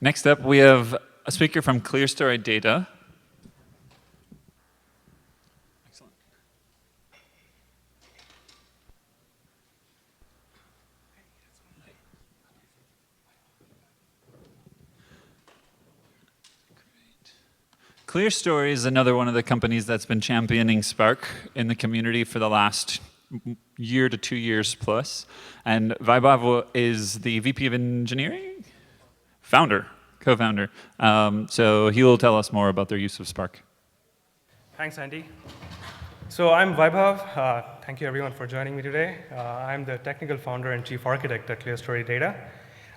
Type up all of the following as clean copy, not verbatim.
Next up, we have a speaker from ClearStory Data. Excellent. ClearStory is another one of the companies that's been championing Spark in the community for the last year to 2 years plus. And Vaibhav is the VP of Engineering? Co-founder. So he will tell us more about their use of Spark. Thanks, Andy. So I'm Vaibhav. Thank you, everyone, for joining me today. I'm the technical founder and chief architect at ClearStory Data.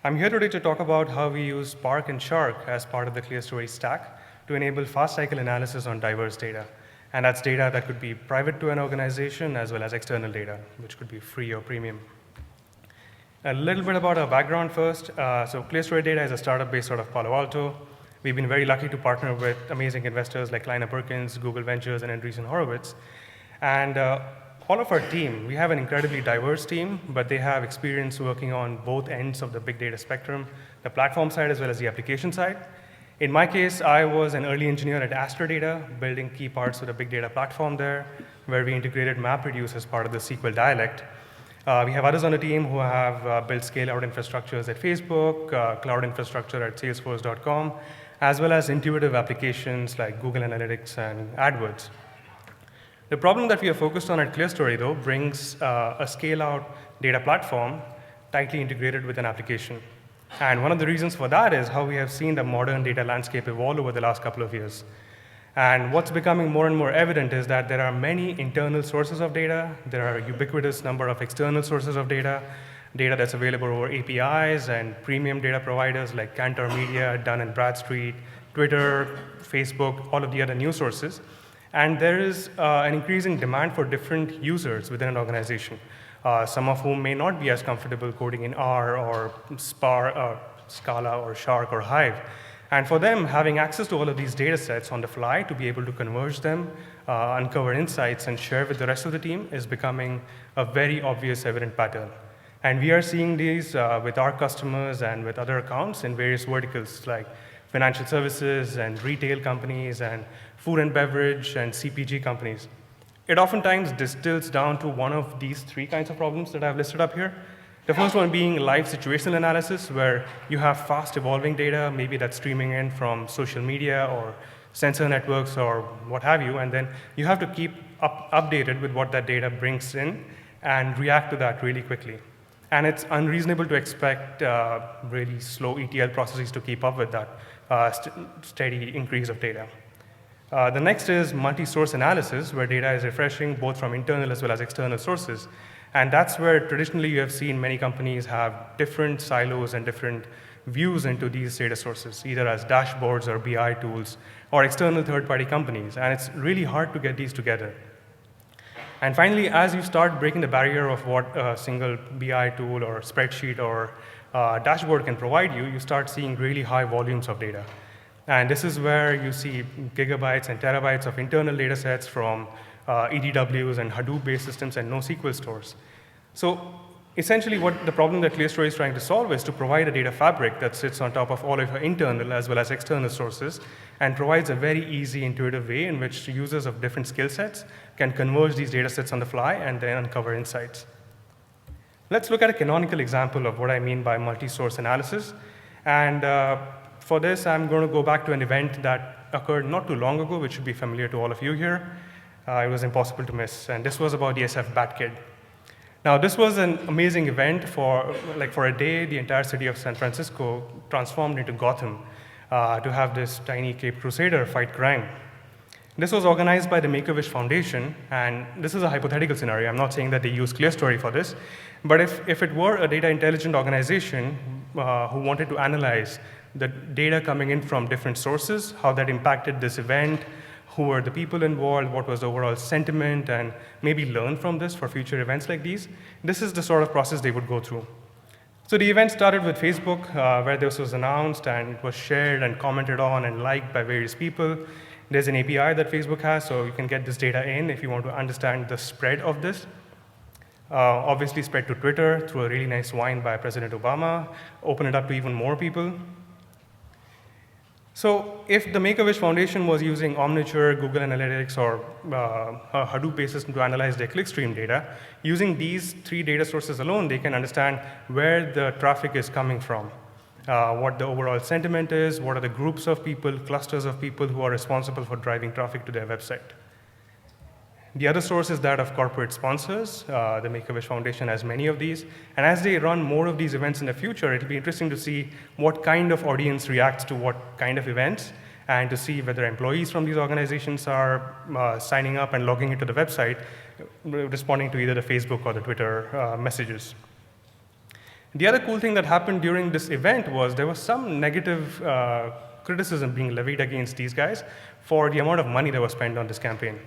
I'm here today to talk about how we use Spark and Shark as part of the ClearStory stack to enable fast cycle analysis on diverse data. And that's data that could be private to an organization as well as external data, which could be free or premium. A little bit about our background first. So ClearStory Data is a startup based out of Palo Alto. We've been very lucky to partner with amazing investors like Kleiner Perkins, Google Ventures, and Andreessen Horowitz. And all of our team, we have an incredibly diverse team, but they have experience working on both ends of the big data spectrum, the platform side as well as the application side. In my case, I was an early engineer at Astra Data, building key parts of the big data platform there, where we integrated MapReduce as part of the SQL dialect. We have others on the team who have built scale-out infrastructures at Facebook, cloud infrastructure at Salesforce.com, as well as intuitive applications like Google Analytics and AdWords. The problem that we are focused on at ClearStory, though, brings a scale-out data platform tightly integrated with an application. And one of the reasons for that is how we have seen the modern data landscape evolve over the last couple of years. And what's becoming more and more evident is that there are many internal sources of data. There are a ubiquitous number of external sources of data, data that's available over APIs and premium data providers like Kantar Media, Dun & Bradstreet, Twitter, Facebook, all of the other news sources. And there is an increasing demand for different users within an organization, some of whom may not be as comfortable coding in R or Scala or Shark or Hive. And for them, having access to all of these data sets on the fly to be able to converge them, uncover insights, and share with the rest of the team is becoming a very obvious, evident pattern. And we are seeing these with our customers and with other accounts in various verticals like financial services and retail companies and food and beverage and CPG companies. It oftentimes distills down to one of these three kinds of problems that I've listed up here. The first one being live situational analysis, where you have fast evolving data, maybe that's streaming in from social media or sensor networks or what have you, and then you have to keep updated with what that data brings in and react to that really quickly. And it's unreasonable to expect really slow ETL processes to keep up with that steady increase of data. The next is multi-source analysis, where data is refreshing both from internal as well as external sources. And that's where traditionally you have seen many companies have different silos and different views into these data sources, either as dashboards or BI tools or external third-party companies. And it's really hard to get these together. And finally, as you start breaking the barrier of what a single BI tool or spreadsheet or dashboard can provide you, you start seeing really high volumes of data. And this is where you see gigabytes and terabytes of internal data sets from EDWs and Hadoop-based systems and NoSQL stores. So essentially what the problem that ClearStory is trying to solve is to provide a data fabric that sits on top of all of your internal as well as external sources and provides a very easy, intuitive way in which users of different skill sets can converge these data sets on the fly and then uncover insights. Let's look at a canonical example of what I mean by multi-source analysis. And for this, I'm going to go back to an event that occurred not too long ago, which should be familiar to all of you here. It was impossible to miss, and this was about the SF Bat Kid. Now, this was an amazing event for a day. The entire city of San Francisco transformed into Gotham to have this tiny Cape Crusader fight crime. This was organized by the Make-A-Wish Foundation, and this is a hypothetical scenario. I'm not saying that they use ClearStory for this, but if it were a data intelligent organization who wanted to analyze the data coming in from different sources, how that impacted this event, who were the people involved, what was the overall sentiment, and maybe learn from this for future events like these, this is the sort of process they would go through. So the event started with Facebook, where this was announced, and it was shared and commented on and liked by various people. There's an API that Facebook has, so you can get this data in if you want to understand the spread of this. Obviously spread to Twitter through a really nice wine by President Obama, open it up to even more people. So if the Make-A-Wish Foundation was using Omniture, Google Analytics, or Hadoop-based system to analyze their clickstream data, using these 3 data sources alone, they can understand where the traffic is coming from, what the overall sentiment is, what are the groups of people, clusters of people who are responsible for driving traffic to their website. The other source is that of corporate sponsors. The Make-A-Wish Foundation has many of these. And as they run more of these events in the future, it'll be interesting to see what kind of audience reacts to what kind of events, and to see whether employees from these organizations are signing up and logging into the website, responding to either the Facebook or the Twitter messages. The other cool thing that happened during this event was there was some negative criticism being levied against these guys for the amount of money that was spent on this campaign.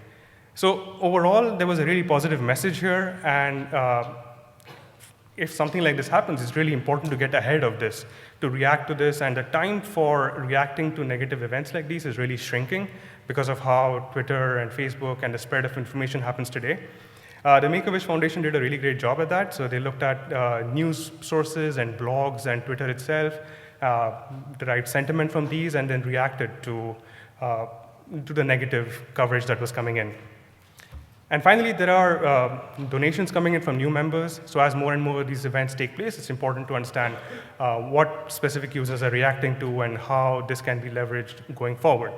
So overall, there was a really positive message here, and if something like this happens, it's really important to get ahead of this, to react to this, and the time for reacting to negative events like these is really shrinking because of how Twitter and Facebook and the spread of information happens today. The Make-A-Wish Foundation did a really great job at that, so they looked at news sources and blogs and Twitter itself, derived sentiment from these, and then reacted to the negative coverage that was coming in. And finally, there are donations coming in from new members. So as more and more of these events take place, it's important to understand what specific users are reacting to and how this can be leveraged going forward.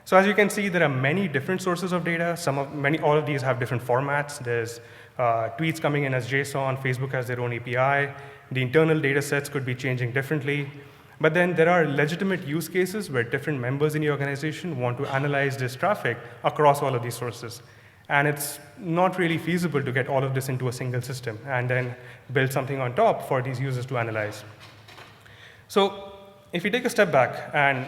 So as you can see, there are many different sources of data. All of these have different formats. There's tweets coming in as JSON. Facebook has their own API. The internal data sets could be changing differently. But then there are legitimate use cases where different members in the organization want to analyze this traffic across all of these sources. And it's not really feasible to get all of this into a single system and then build something on top for these users to analyze. So if you take a step back, and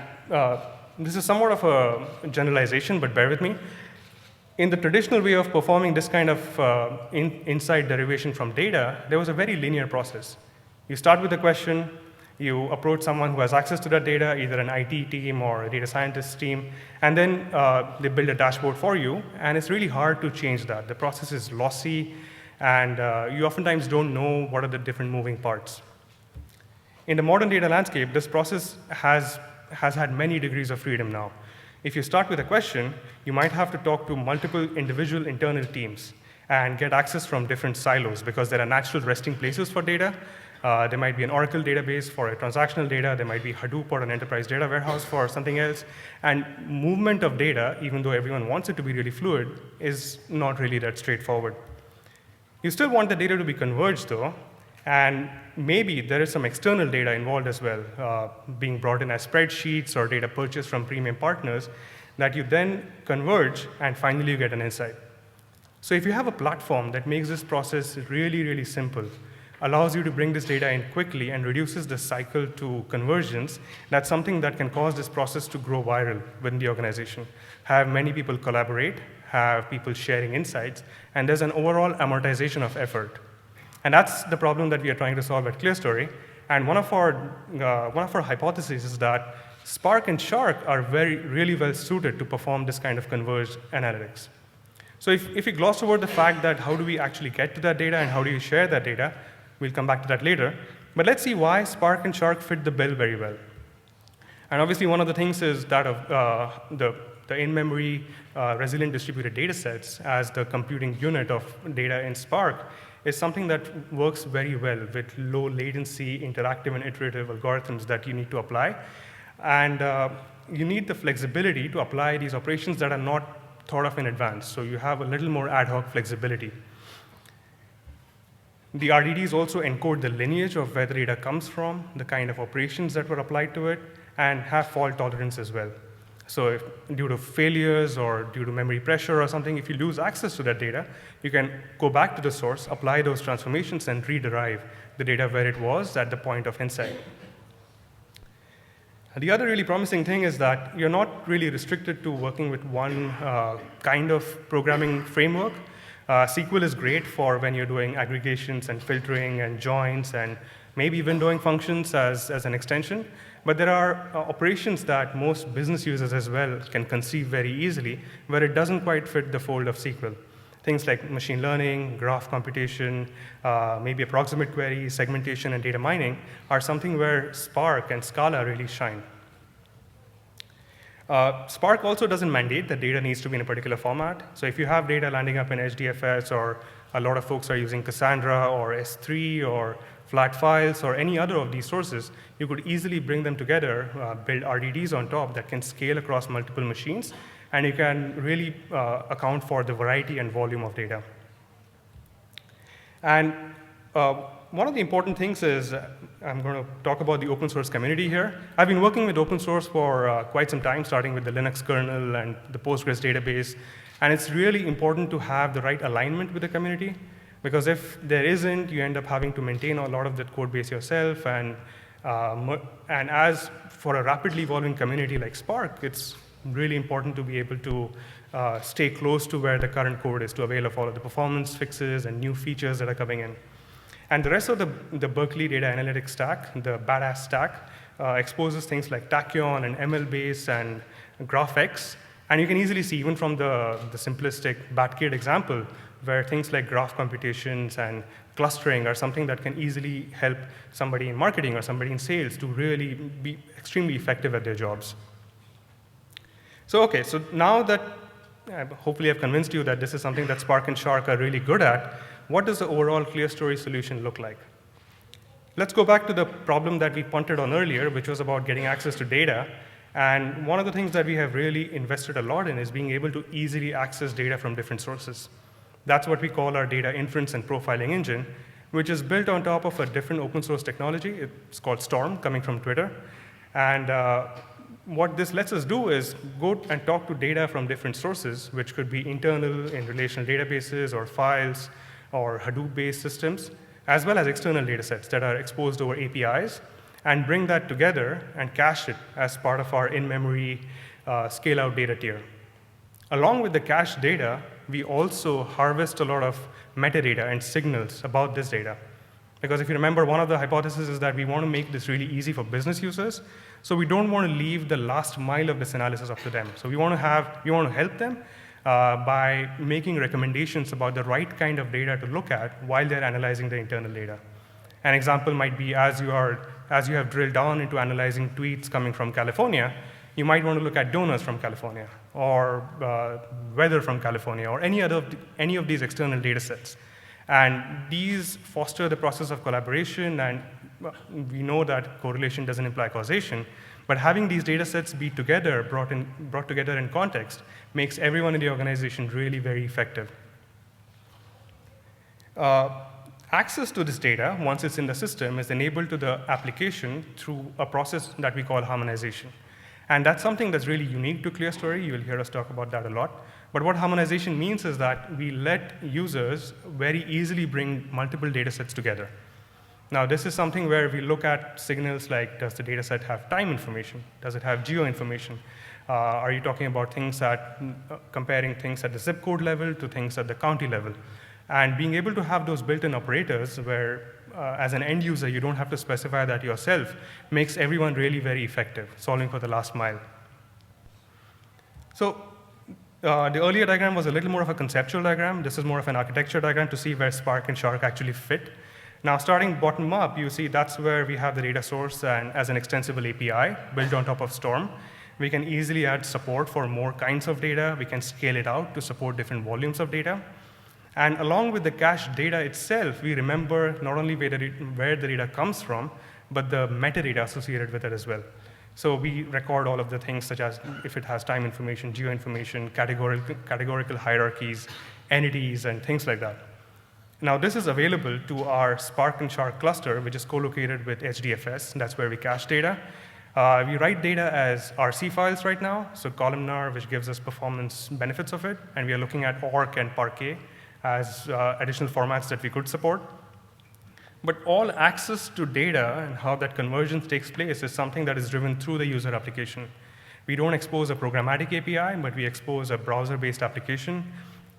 this is somewhat of a generalization, but bear with me. In the traditional way of performing this kind of insight derivation from data, there was a very linear process. You start with a question, you approach someone who has access to that data, either an IT team or a data scientist team, and then they build a dashboard for you, and it's really hard to change that. The process is lossy, and you oftentimes don't know what are the different moving parts. In the modern data landscape, this process has had many degrees of freedom now. If you start with a question, you might have to talk to multiple individual internal teams and get access from different silos, because there are natural resting places for data. There might be an Oracle database for a transactional data. There might be Hadoop or an enterprise data warehouse for something else. And movement of data, even though everyone wants it to be really fluid, is not really that straightforward. You still want the data to be converged, though, and maybe there is some external data involved as well, being brought in as spreadsheets or data purchased from premium partners that you then converge, and finally you get an insight. So if you have a platform that makes this process really, really simple, allows you to bring this data in quickly and reduces the cycle to conversions, that's something that can cause this process to grow viral within the organization. Have many people collaborate, have people sharing insights, and there's an overall amortization of effort. And that's the problem that we are trying to solve at ClearStory. And one of our hypotheses is that Spark and Shark are really well suited to perform this kind of converged analytics. So if we gloss over the fact that how do we actually get to that data and how do you share that data, we'll come back to that later. But let's see why Spark and Shark fit the bill very well. And obviously, one of the things is that of the in-memory resilient distributed data sets as the computing unit of data in Spark is something that works very well with low latency, interactive and iterative algorithms that you need to apply. And you need the flexibility to apply these operations that are not thought of in advance. So you have a little more ad hoc flexibility. The RDDs also encode the lineage of where the data comes from, the kind of operations that were applied to it, and have fault tolerance as well. So if due to failures or due to memory pressure or something, if you lose access to that data, you can go back to the source, apply those transformations, and rederive the data where it was at the point of insight. The other really promising thing is that you're not really restricted to working with one kind of programming framework. SQL is great for when you're doing aggregations and filtering and joins and maybe windowing functions as an extension. But there are operations that most business users as well can conceive very easily where it doesn't quite fit the fold of SQL. Things like machine learning, graph computation, maybe approximate queries, segmentation, and data mining are something where Spark and Scala really shine. Spark also doesn't mandate that data needs to be in a particular format. So if you have data landing up in HDFS, or a lot of folks are using Cassandra or S3 or flat files or any other of these sources, you could easily bring them together, build RDDs on top that can scale across multiple machines, and you can really account for the variety and volume of data. And one of the important things is, I'm going to talk about the open source community here. I've been working with open source for quite some time, starting with the Linux kernel and the Postgres database. And it's really important to have the right alignment with the community, because if there isn't, you end up having to maintain a lot of that code base yourself. And as for a rapidly evolving community like Spark, it's really important to be able to stay close to where the current code is to avail of all of the performance fixes and new features that are coming in. And the rest of the Berkeley data analytics stack, the badass stack, exposes things like Tachyon and MLBase and GraphX. And you can easily see, even from the simplistic Batkit example, where things like graph computations and clustering are something that can easily help somebody in marketing or somebody in sales to really be extremely effective at their jobs. So OK, so now that hopefully I've convinced you that this is something that Spark and Shark are really good at, what does the overall ClearStory solution look like? Let's go back to the problem that we punted on earlier, which was about getting access to data. And one of the things that we have really invested a lot in is being able to easily access data from different sources. That's what we call our data inference and profiling engine, which is built on top of a different open source technology. It's called Storm, coming from Twitter. And what this lets us do is go and talk to data from different sources, which could be internal in relational databases or files or Hadoop-based systems, as well as external data sets that are exposed over APIs, and bring that together and cache it as part of our in-memory scale-out data tier. Along with the cached data, we also harvest a lot of metadata and signals about this data. Because if you remember, one of the hypotheses is that we want to make this really easy for business users. So we don't want to leave the last mile of this analysis up to them. So we want to help them by making recommendations about the right kind of data to look at while they're analyzing the internal data. An example might be, as you have drilled down into analyzing tweets coming from California, you might want to look at donors from California, or weather from California, or any of these external data sets. And these foster the process of collaboration, and we know that correlation doesn't imply causation, but having these data sets be together, brought together in context, makes everyone in the organization really very effective. Access to this data, once it's in the system, is enabled to the application through a process that we call harmonization. And that's something that's really unique to ClearStory. You will hear us talk about that a lot. But what harmonization means is that we let users very easily bring multiple data sets together. Now, this is something where we look at signals like, does the data set have time information? Does it have geo information? Are you talking about things that, comparing things at the zip code level to things at the county level? And being able to have those built-in operators where, as an end user, you don't have to specify that yourself, makes everyone really very effective, solving for the last mile. So the earlier diagram was a little more of a conceptual diagram. This is more of an architecture diagram to see where Spark and Shark actually fit. Now, starting bottom up, you see that's where we have the data source and as an extensible API built on top of Storm. We can easily add support for more kinds of data. We can scale it out to support different volumes of data. And along with the cached data itself, we remember not only where the data comes from, but the metadata associated with it as well. So we record all of the things, such as if it has time information, geo information, categorical hierarchies, entities, and things like that. Now, this is available to our Spark and Shark cluster, which is co-located with HDFS. That's where we cache data. We write data as RC files right now, so columnar, which gives us performance benefits of it. And we are looking at ORC and Parquet as additional formats that we could support. But all access to data and how that convergence takes place is something that is driven through the user application. We don't expose a programmatic API, but we expose a browser-based application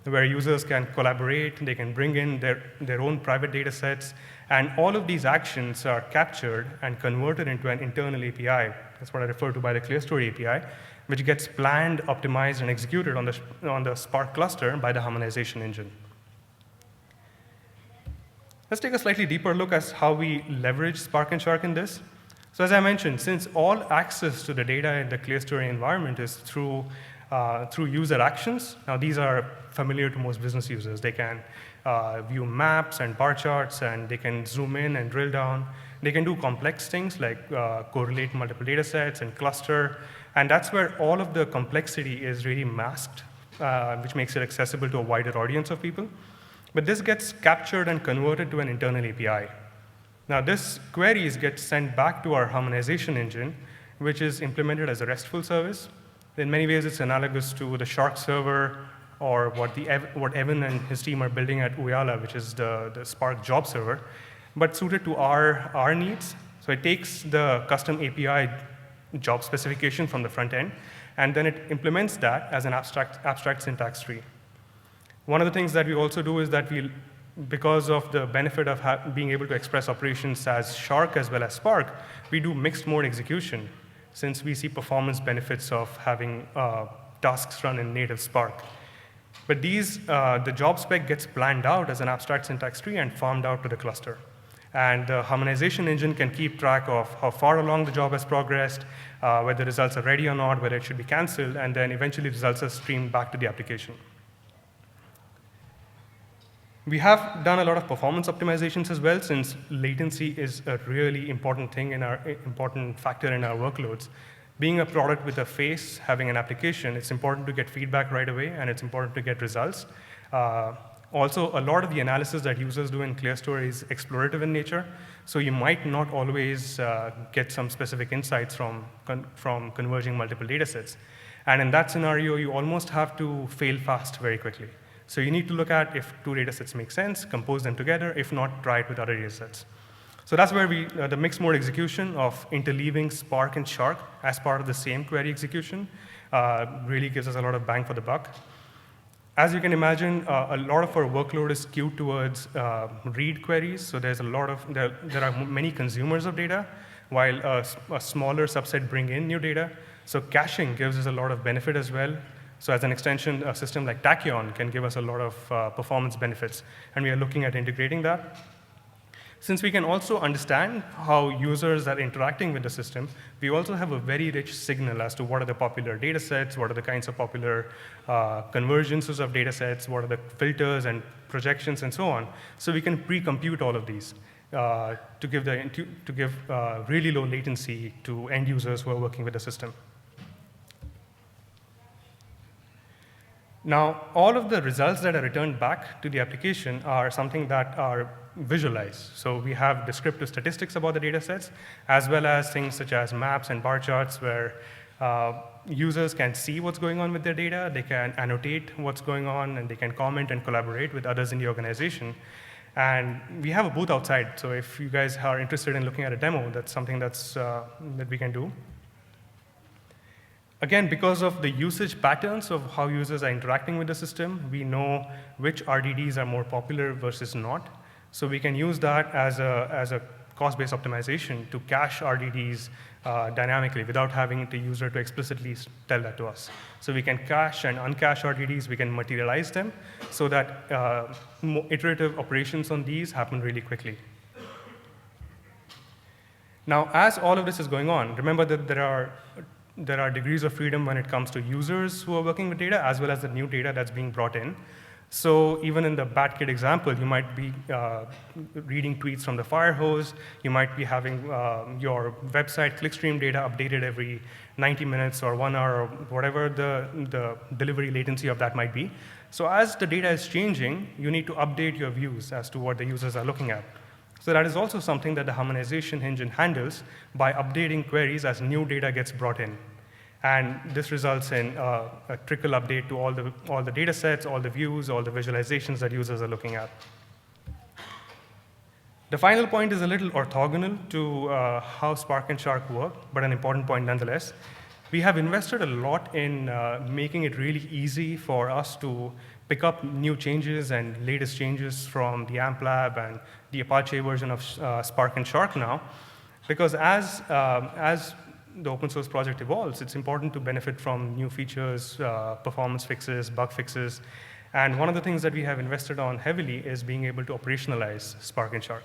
where users can collaborate, they can bring in their own private data sets, and all of these actions are captured and converted into an internal API. That's what I refer to by the ClearStory API, which gets planned, optimized, and executed on the Spark cluster by the harmonization engine. Let's take a slightly deeper look at how we leverage Spark and Shark in this. So as I mentioned, since all access to the data in the ClearStory environment is through user actions, now these are familiar to most business users. They can view maps and bar charts, and they can zoom in and drill down. They can do complex things like correlate multiple data sets and cluster, and that's where all of the complexity is really masked, which makes it accessible to a wider audience of people. But this gets captured and converted to an internal API. Now, this queries get sent back to our harmonization engine, which is implemented as a RESTful service. In many ways, it's analogous to the Shark server or what Evan and his team are building at Uyala, which is the Spark job server, but suited to our needs. So it takes the custom API job specification from the front end, and then it implements that as an abstract syntax tree. One of the things that we also do is that because of the benefit of being able to express operations as Shark as well as Spark, we do mixed mode execution, since we see performance benefits of having tasks run in native Spark. But the job spec gets planned out as an abstract syntax tree and farmed out to the cluster. And the harmonization engine can keep track of how far along the job has progressed, whether results are ready or not, whether it should be canceled, and then eventually results are streamed back to the application. We have done a lot of performance optimizations as well, since latency is a really important factor in our workloads. Being a product with a face, having an application, it's important to get feedback right away, and it's important to get results. Also, a lot of the analysis that users do in ClearStory is explorative in nature, so you might not always get some specific insights from converging multiple data sets. And in that scenario, you almost have to fail fast very quickly. So you need to look at if two data sets make sense, compose them together. If not, try it with other data sets. So that's where the mixed mode execution of interleaving Spark and Shark as part of the same query execution really gives us a lot of bang for the buck. As you can imagine, a lot of our workload is skewed towards read queries. So there are many consumers of data, while a smaller subset bring in new data. So caching gives us a lot of benefit as well. So as an extension, a system like Tachyon can give us a lot of performance benefits, and we are looking at integrating that. Since we can also understand how users are interacting with the system, we also have a very rich signal as to what are the popular data sets, what are the kinds of popular convergences of data sets, what are the filters and projections, and so on. So we can pre-compute all of these to give really low latency to end users who are working with the system. Now, all of the results that are returned back to the application are something that are visualized. So we have descriptive statistics about the data sets, as well as things such as maps and bar charts where users can see what's going on with their data, they can annotate what's going on, and they can comment and collaborate with others in the organization. And we have a booth outside, so if you guys are interested in looking at a demo, that's something that we can do. Again, because of the usage patterns of how users are interacting with the system, we know which RDDs are more popular versus not. So we can use that as a cost-based optimization to cache RDDs dynamically without having the user to explicitly tell that to us. So we can cache and uncache RDDs, we can materialize them so that iterative operations on these happen really quickly. Now, as all of this is going on, remember that there are degrees of freedom when it comes to users who are working with data, as well as the new data that's being brought in. So even in the BatKit example, you might be reading tweets from the fire hose. You might be having your website clickstream data updated every 90 minutes or 1 hour, or whatever the delivery latency of that might be. So as the data is changing, you need to update your views as to what the users are looking at. So that is also something that the harmonization engine handles by updating queries as new data gets brought in. And this results in a trickle update to all the data sets, all the views, all the visualizations that users are looking at. The final point is a little orthogonal to how Spark and Shark work, but an important point nonetheless. We have invested a lot in making it really easy for us to pick up new changes and latest changes from the AMP lab and the Apache version of Spark and Shark now, because as the open source project evolves, it's important to benefit from new features, performance fixes, bug fixes. And one of the things that we have invested on heavily is being able to operationalize Spark and Shark.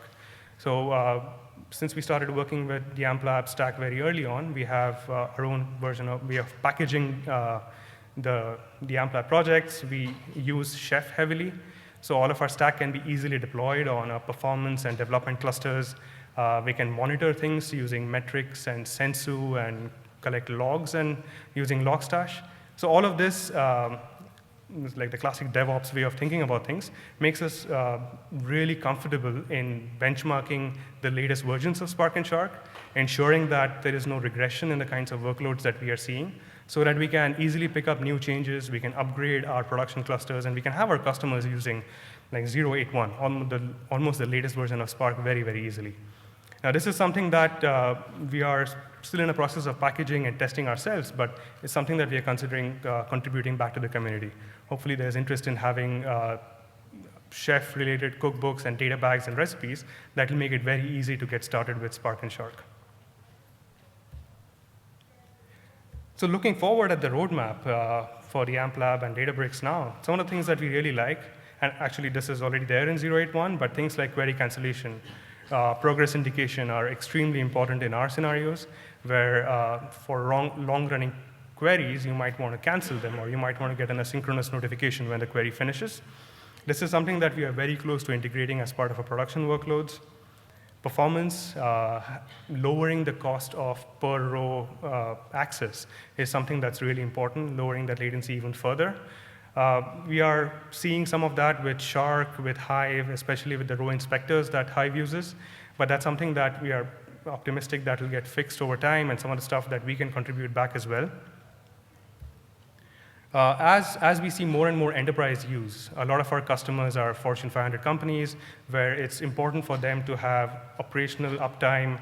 So since we started working with the AmpLab stack very early on, we have our own version of, we are packaging the AmpLab projects. We use Chef heavily, so all of our stack can be easily deployed on our performance and development clusters. We can monitor things using metrics and Sensu and collect logs and using Logstash. So all of this, like the classic DevOps way of thinking about things, makes us really comfortable in benchmarking the latest versions of Spark and Shark, ensuring that there is no regression in the kinds of workloads that we are seeing, so that we can easily pick up new changes, we can upgrade our production clusters, and we can have our customers using like 0.81, almost the latest version of Spark very, very easily. Now, this is something that we are still in the process of packaging and testing ourselves, but it's something that we are considering contributing back to the community. Hopefully, there's interest in having chef-related cookbooks and data bags and recipes that will make it very easy to get started with Spark and Shark. So looking forward at the roadmap for the AmpLab and Databricks now, some of the things that we really like, and actually this is already there in 0.81, but things like query cancellation, progress indication are extremely important in our scenarios, where for long-running queries, you might want to cancel them, or you might want to get an asynchronous notification when the query finishes. This is something that we are very close to integrating as part of our production workloads. Performance, lowering the cost of per row access is something that's really important, lowering that latency even further. We are seeing some of that with Shark, with Hive, especially with the row inspectors that Hive uses, but that's something that we are optimistic that will get fixed over time, and some of the stuff that we can contribute back as well. As we see more and more enterprise use, a lot of our customers are Fortune 500 companies, where it's important for them to have operational uptime,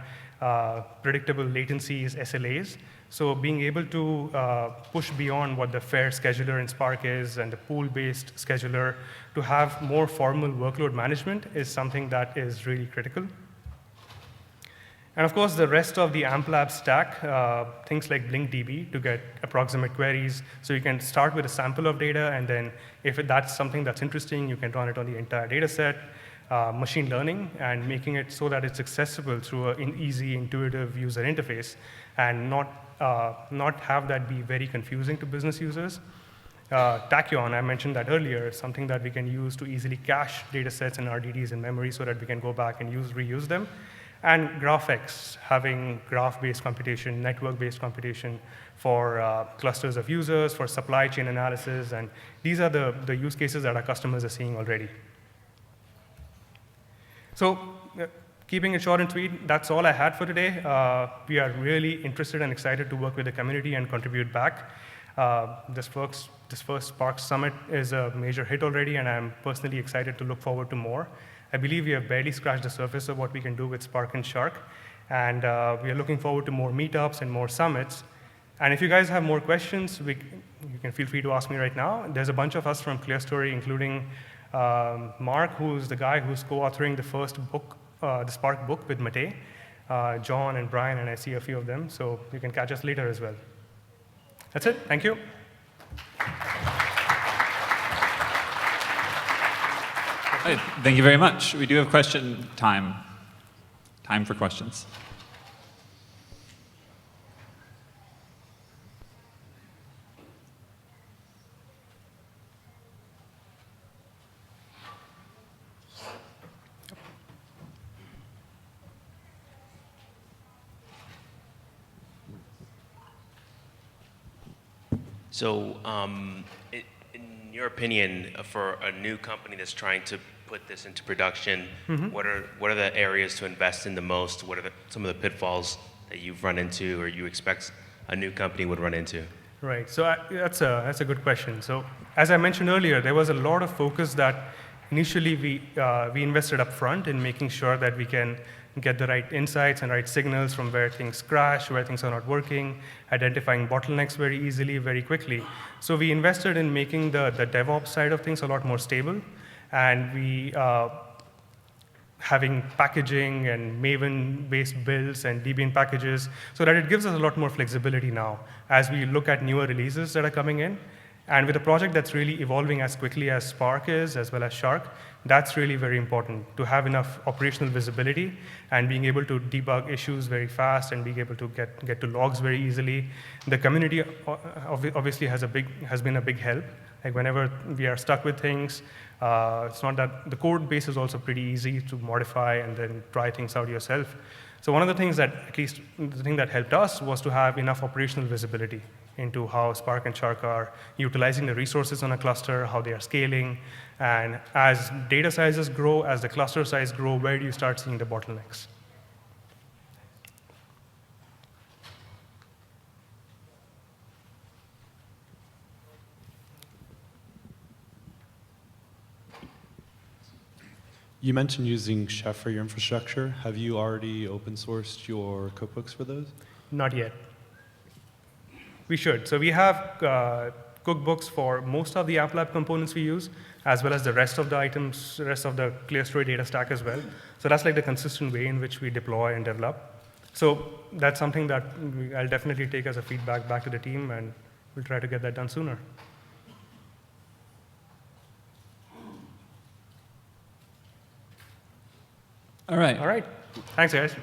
predictable latencies, SLAs. So being able to push beyond what the fair scheduler in Spark is and the pool-based scheduler to have more formal workload management is something that is really critical. And of course, the rest of the AmpLab stack, things like BlinkDB to get approximate queries. So you can start with a sample of data, and then if that's something that's interesting, you can run it on the entire data set. Machine learning and making it so that it's accessible through an easy, intuitive user interface, and not have that be very confusing to business users. Tachyon, I mentioned that earlier, is something that we can use to easily cache data sets and RDDs in memory so that we can go back and reuse them. And GraphX, having graph-based computation, network-based computation for clusters of users, for supply chain analysis, and these are the use cases that our customers are seeing already. So keeping it short and sweet, that's all I had for today. We are really interested and excited to work with the community and contribute back. This first Spark Summit is a major hit already, and I'm personally excited to look forward to more. I believe we have barely scratched the surface of what we can do with Spark and Shark, and we are looking forward to more meetups and more summits. And if you guys have more questions, you can feel free to ask me right now. There's a bunch of us from ClearStory, including Mark, who's the guy who's co-authoring the first book, the Spark book with Mate, John and Brian, and I see a few of them, so you can catch us later as well. That's it. Thank you. Hey, thank you very much. We do have question time. Time for questions. So, in your opinion, for a new company that's trying to put this into production, what are the areas to invest in the most? What are some of the pitfalls that you've run into or you expect a new company would run into? Right. So that's a good question. So as I mentioned earlier, there was a lot of focus that initially we invested up front in making sure that we can get the right insights and right signals from where things crash, where things are not working, identifying bottlenecks very easily, very quickly. So we invested in making the DevOps side of things a lot more stable, and we having packaging and Maven-based builds and Debian packages so that it gives us a lot more flexibility now as we look at newer releases that are coming in. And with a project that's really evolving as quickly as Spark is, as well as Shark, that's really very important to have enough operational visibility and being able to debug issues very fast and being able to get to logs very easily. The community obviously has been a big help. Like whenever we are stuck with things, it's not that the code base is also pretty easy to modify and then try things out yourself. So one of the things that, at least the thing that helped us, was to have enough operational visibility into how Spark and Shark are utilizing the resources on a cluster, how they are scaling, and as data sizes grow, as the cluster size grow, where do you start seeing the bottlenecks? You mentioned using Chef for your infrastructure. Have you already open sourced your cookbooks for those? Not yet. We should. So we have cookbooks for most of the App Lab components we use, as well as the rest of the items, the rest of the ClearStory data stack as well. So that's like the consistent way in which we deploy and develop. So that's something that I'll definitely take as a feedback back to the team, and we'll try to get that done sooner. All right. All right. Thanks, guys.